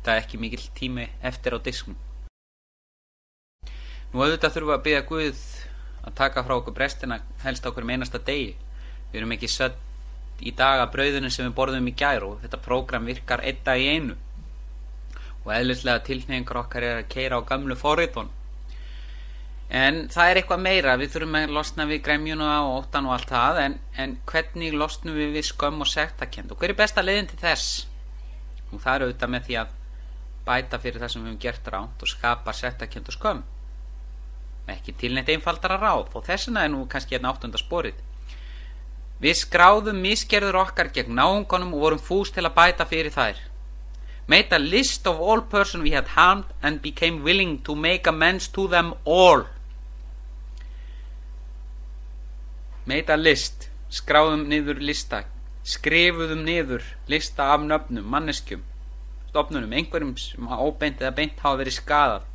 það ekki mikill tími eftir á disknum. Nú auðvitað þurfum við að biðja Guð að taka frá okkur brestina helst á hverjum einasta degi. Við erum ekki sött í dag að brauðinu sem við borðum í gær og þetta prógram virkar einn dag í einu. Og eðlislega tilhneigingar okkar að keyra á gamlu forritun. En það eitthvað meira, við þurfum að losna við gremjuna og óttan og allt það, en hvernig losnum við skömm og sektarkennd? Og hver besta leiðin til þess? Og það auðvitað með því að bæta fyrir það sem við höfum gert rangt og skapa sektarkennd og skömm. Ekki til neitt einfaldara ráð, og þessuna nú kannski hérna 8. sporið. Við skráðum misgerður okkar gegn náungunum og vorum fús til að bæta fyrir þær. Made a list of all persons we had harmed and became willing to make amends to them all. Made a list, skráðum niður lista, skrifuðum niður lista af nöfnum, manneskjum, stofnunum, einhverjum sem óbeint eða beint hafa verið skaðað,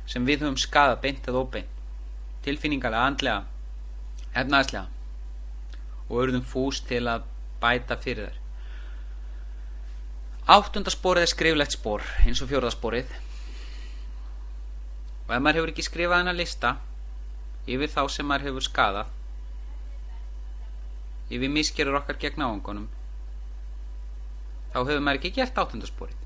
sem við höfum skaðað beint eða óbeint, tilfinningalega, andlega, efnaðslega, og urðum fús til að bæta fyrir þær. 8. sporið skriflegt spor, eins og 4. sporið. Og ef maður hefur ekki skrifað hennar lista yfir þá sem maður hefur skaðað, yfir misgerður okkar gegn náungunum, þá hefur maður ekki gert 8. sporið.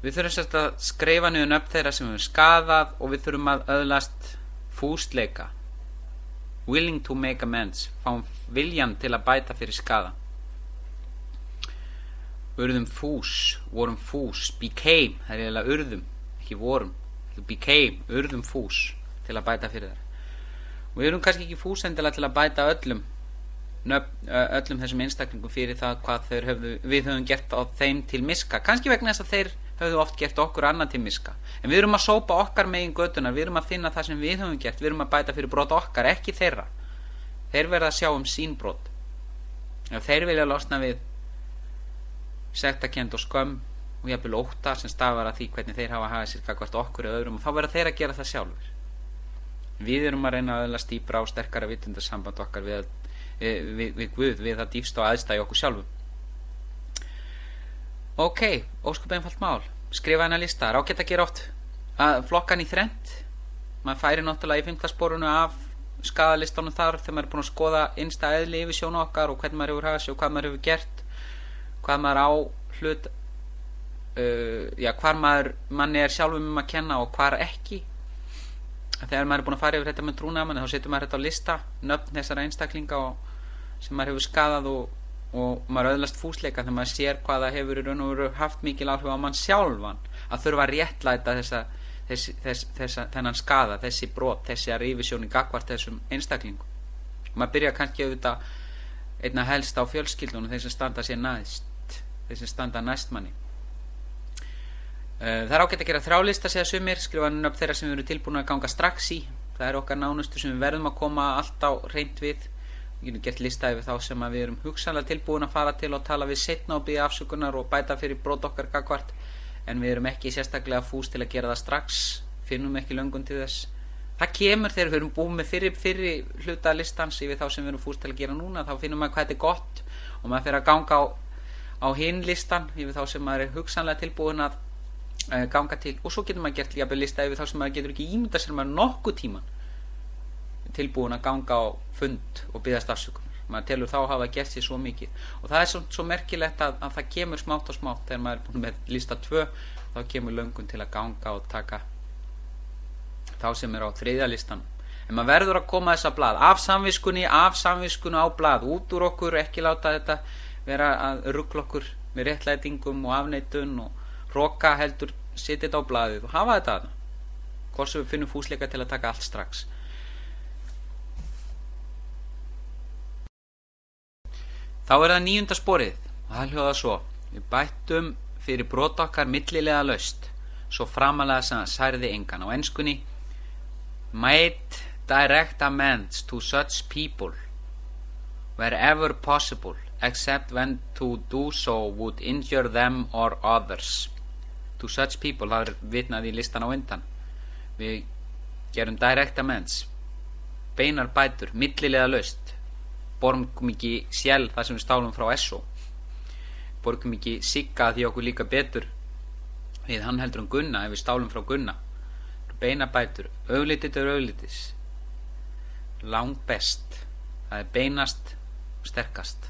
Við þurfum sérst að skrifa niður nöfn þeirra sem við höfum skaðað og við þurfum að öðlast fúsleika, willing to make amends, fáum viljan til að bæta fyrir skaða. Urðum fús, vorum fús, became, það eiginlega urðum, ekki vorum, became, urðum fús til að bæta fyrir þær. Og við erum kannski ekki fús endilega til að bæta öllum þessum einstaklingum fyrir það hvað við höfum gert á þeim til miska, kannski vegna þess að þeir höfðu oft gert okkur annað til miska, en við erum að sópa okkar megin götunar, við erum að finna það sem við höfum gert, við erum að bæta fyrir brot okkar, ekki þeirra. Þeir verða að sjá sín brot. Ef þeir vilja losna við sektarkennd og skömm og jafnvel ótta sem stafar að því hvernig þeir hafa hagað sér gagnvart okkur eða öðrum, og þá verða þeir að gera það sjálfur. Við erum að reyna að öðlast dýpra og sterkara vitundasamband okkar við Guð, við það dýpsta og aðstæði okkur sjálfum. Ok, ósköp einfalt mál. Skrifa hennar lista, ágætt að gera oft að flokkan í þrennt. Maður færi náttúrulega í 5. sporunu af skaðalistanum þar þegar maður búin að skoða innsta eðli yfir sjónu okkar og hvernig maður hefur hagað sér og hvað maður hefur gert, hvað maður á hlut, hvar manni sjálfum að kenna og hvar ekki. Þegar maður búin að fara yfir þetta með trúnaðarmanni, þá setur maður þetta á lista, nöfn þessara einstaklinga sem maður hefur skaðað og maður öðlast fúsleika þegar maður sér hvað það hefur í raun og veru haft mikil áhrif á mann sjálfan, að þurfa að réttlæta þennan skaða, þessi brot, þessi að rífisjóni gagnvart þessum einstaklingum. Maður byrja kannski auðvitað einna helst á fjölskyldunum, þeir sem standa sér næst, þeir sem standa næst manni. Það ágætt að gera þrjálista, segja sumir, skrifa nöfn þeirra sem við erum tilbúin að ganga strax í. Það er okkar nánustu sem við verðum að koma allt á hreint við. Við getum gert lista yfir þá sem við erum hugsanlega tilbúin að fara til og tala við seinna og biðja afsökunar og bæta fyrir brot okkar gagnvart, en við erum ekki sérstaklega fús til að gera það strax, finnum ekki löngun til þess. Það kemur þegar við erum búin með fyrri hluta listans yfir þá sem við erum fús til að gera núna, þá finnum maður hvað þetta er gott og maður fyrir að ganga á hinn listan yfir þá sem maður er hugsanlega tilbúin að ganga til, og svo getur maður gert líka lista yfir þá sem maður getur ekki ímynda sér maður nokkuð tíman tilbúin að ganga á fund og biðjast afsökunar. Maður telur þá hafa gert sér svo mikið, og það er svo merkilegt að það kemur smátt og smátt. Þegar maður er búin með lista 2, þá kemur löngun til að ganga og taka þá sem er á 3. listan. En maður verður að koma þessa blað af samviskunni á blað, út úr okkur, ekki láta þetta vera að rugla okkur með réttlætingum og afneitun og hroka, heldur setja þetta á blaðið og hafa þetta aðna, hvort sem við finnum fúsleika til að taka allt strax. Þá er það 9. sporið og það hljóðar svo: við bættum fyrir brot okkar millilega laust, svo framalega sem það særði engan. Á enskunni: made direct amends to such people wherever possible, except when to do so would injure them or others. To such people, það er vitnað í listan á undan. Við gerum direct amends, beinar bætur, millilega laust, borum ekki sjálf það sem við stálum frá SO. borgum ekki Sigga því okkur líka betur við hann heldur Gunna ef við stálum frá Gunna. Beinabætur, auglitið er auglitis, langbest, það er beinast og sterkast.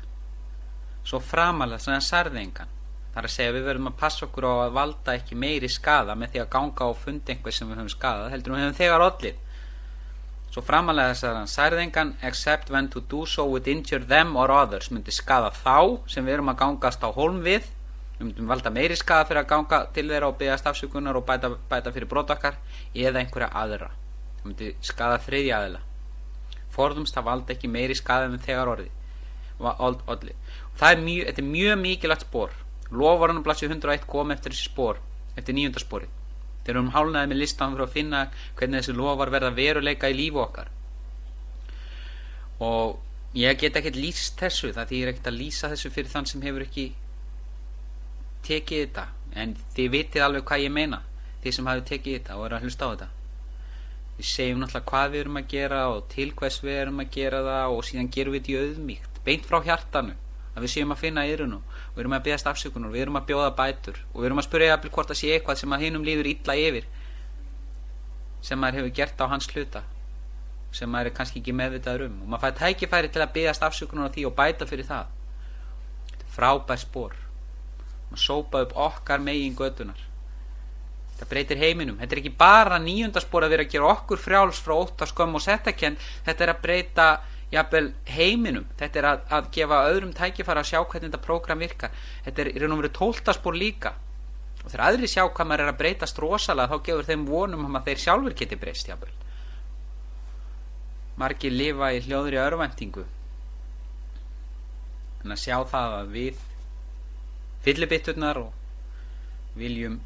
Svo framalega þannig að særði engan. Það er að segja við verðum að passa okkur á að valda ekki meiri skaða með því að ganga og funda einhver sem við höfum skadað, heldur við höfum þegar ollið. Svo framalega þess að hann særði engan, except when to do so would injure them or others, myndi skaða þá sem við erum að gangast á hólm við. Við myndum valda meiri skaða fyrir að ganga til þeirra og biðjast afsökunar og bæta fyrir brot okkar eða einhverja aðra. Það myndi skaða þriðja aðila. Forðumst að valda ekki meiri skaða en þegar olli. Þetta er mjög mikilvægt spor. Loforðan á blaðsíðu 101 kom eftir þessi spor, eftir 9. sporið. Þeir eru hálnaði með listan fyrir að finna hvernig þessi lofar verða veruleika í lífu okkar. Og ég get ekkert lýst þessu, það þýðir ekkert að lýsa þessu fyrir þann sem hefur ekki tekið þetta, en þið vitið alveg hvað ég meina, þið sem hafið tekið þetta og eru að hlusta á þetta. Við segjum náttúrulega hvað við erum að gera og til hvers við erum að gera það og síðan gerum við þetta í auðmýkt, beint frá hjartanu, að við séum að finna eyrunu og við erum að biðjast afsökunar, við erum að bjóða bætur og við erum að spyrja jafnvel hvort það sé eitthvað sem að hinum líður illa yfir sem maður hefur gert á hans hluta sem maður er kannski ekki meðvitaður og maður fær tækifæri til að biðjast afsökunar á því og bæta fyrir það. Þetta er frábær spor. Maður sópa upp okkar megin götunar. Þetta breytir heiminum. Þetta er ekki bara 9. spor að vera að gera okkur frjáls frá ótta, skömm og settakennd. Þetta er að breyta jafnvel heiminum. Þetta er að gefa öðrum tækifæri að sjá hvernig þetta prógram virkar. Þetta er í raun og veru 12. spor líka. Og þegar aðrir sjá hvað maður er að breytast rosalega, þá gefur þeim vonum að þeir sjálfur geti breyst jafnvel. Margir lifa í hljóðri örvæntingu. En að sjá það að við fyllibitturnar og viljum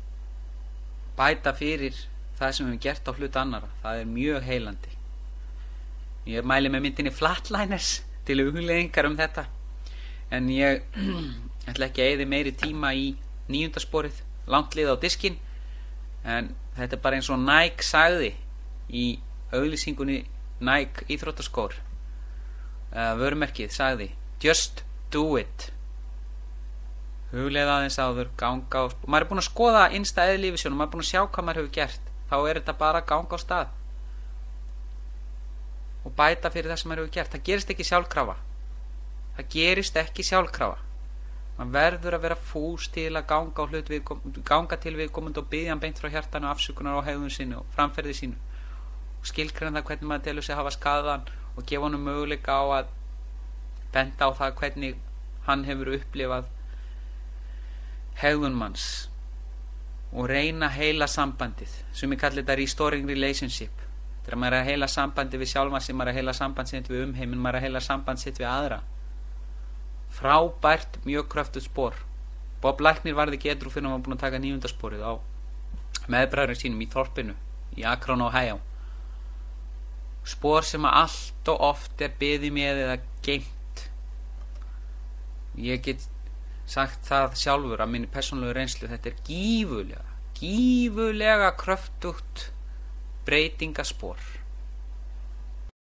bæta fyrir það sem við hefum gert á hlut annara, það er mjög heilandi. Ég mæli með myndinni Flatliners til hugleiðingar þetta, en ég ætla ekki að eyða meiri tíma í 9. sporið, langt lið á diskinn, en þetta er bara eins og Nike sagði í auglýsingunni Nike íþróttaskór, vörumerkið sagði just do it. Hugleiða aðeins áður, ganga og maður er búin að skoða innsta eðlífisjónum, maður er búin að sjá hvað maður hefur gert, þá er þetta bara að ganga á stað og bæta fyrir það sem maður hefur gert. Það gerist ekki sjálfkrafa. Maður verður að vera fús til að ganga til viðkomandi og biðja hann beint frá hjartanu afsökunar á hegðun sinni og framferði sínu og skilgreina það hvernig maður telur sig hafa skaðan og gefa honum möguleika á að benda á það hvernig hann hefur upplifað hegðun manns og reyna heila sambandið sem ég kalli þetta restoring relationship. Þegar maður er að heila sambandið við sjálfan sig, maður er að heila sambandið sitt við umheiminn, maður er að heila sambandið sitt við aðra. Frábært, mjög kröftugt spor. Bob Læknir varði ekki edrú fyrir að hann var búin að taka 9. sporið á meðbræðurinn sínum í þorpinu í Akron, Ohio. Spor sem að allt og oft er beðið með eða geymt. Ég get sagt það sjálfur að minni persónulegu reynslu, þetta er gífurlega kröftugt breytingaspor.